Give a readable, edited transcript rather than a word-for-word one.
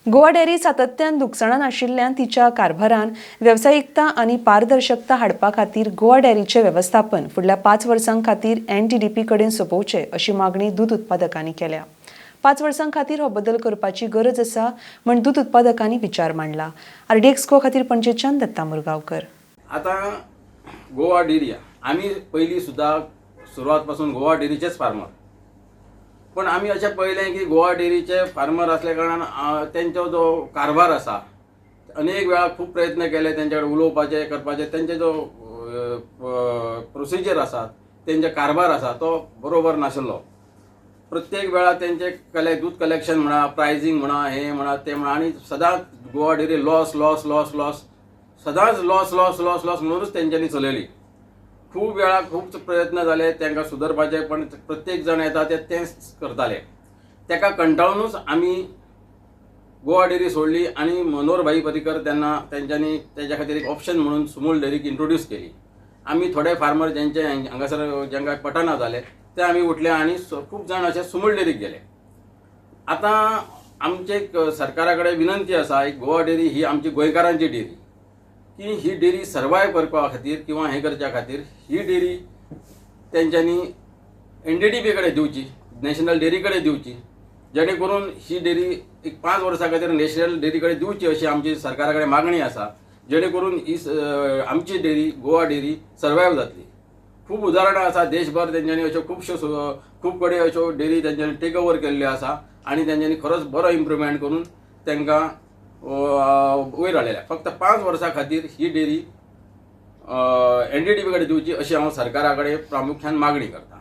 Goa dairy सातत्यान लुकसाणान आशिल्ल्यान तिच्या कारभारान वेवसायिकता आनी पारदर्शकता हाडपा खातीर गोवा डेअरीचे वेवस्थापन फुडल्या 5 वर्सां खातीर NTDP कडेन सोंपोवचे अशी मागणी दूध उत्पादकांनी केल्या। 5 वर्सां खातीर हो बदल करपाची गरज आसा म्हण दूध उत्पादकांनी विचार मांडला। RDX खातीर पणजेच्यान दत्ता मुरगांवकर। आता गोवा डेअरी आम्ही पहिली सुद्धा सुरुवात पासून गोवा डेअरीचेच फार्मर, पण आम्ही अशें पळयलें की गोवा डेअरीचे फार्मर असल्या कारणान तेंचो जो कारभार आसा अनेक वेळा खूप प्रयत्न केले तेंचे कडेन उलोवपाचे करपाचे, तेंचे जो प्रोसिजर आसा तेंचे कारभार आसा तो बरोबर नाशिल्लो। प्रत्येक वेळा तेंचे दूध कलेक्शन म्हणा, प्रायझींग म्हणा, हे म्हणा ते म्हणा, आणि सदांच Goa dairy loss loss loss loss सदांच लॉस लॉस लॉस लॉस म्हणूनच तेंच्यांनी चलयली। खूप वेळा खूप प्रयत्न झाले तांकां सुदरपाचे, पण प्रत्येक जण येता तेच करताले। ताका कंटाळूनच आमी गोवा डेअरी सोडली आणि मनोहर भाई पर्रीकर तेंच्यांनी तेच्या खातीर एक ऑप्शन म्हणून सुमूल डेअरीक इंट्रोड्यूस केली। आमी थोडे फार्मर ज्यांचे हांगासर ज्यांकां पटना जाले ते आमी उठले आणि खूप जण असे सुमूल डेअरीक गेले। आता आमचे सरकारा कडेन विनंती आसा, एक गोवा डेअरी ही आमची गोंयकारांची डेअरी, की ही डेअरी सर्वायव करपा खातीर किंवा हे करच्या खातीर ही डेअरी तेंच्यांनी NTDP कडेन दिवची, नॅशनल डेअरी कडेन दिवची, जेणे करून ही डेअरी एक 5 वर्सां खातीर नॅशनल डेअरी कडेन दिवची अशी आमची सरकारा कडेन मागणी आसा, जेणे करून ही आमची डेअरी गोवा डेअरी सर्वायव जातली। खूप उदाहरणां आसा देशभर तेंच्यांनी अश्यो खूप कडेन अश्यो डेअरी तेंच्यांनी टेक ओवर केल्ल्यो आसा आणि तेंच्यांनी खरोच बरो इम्प्रुवमेंट करून तांकां वयर हाडलेल्या। फक्त 5 वर्सां खातीर ही डेअरी NTDP कडेन दिवची अशी हांव सरकारा कडेन प्रामुख्यान मागणी करता।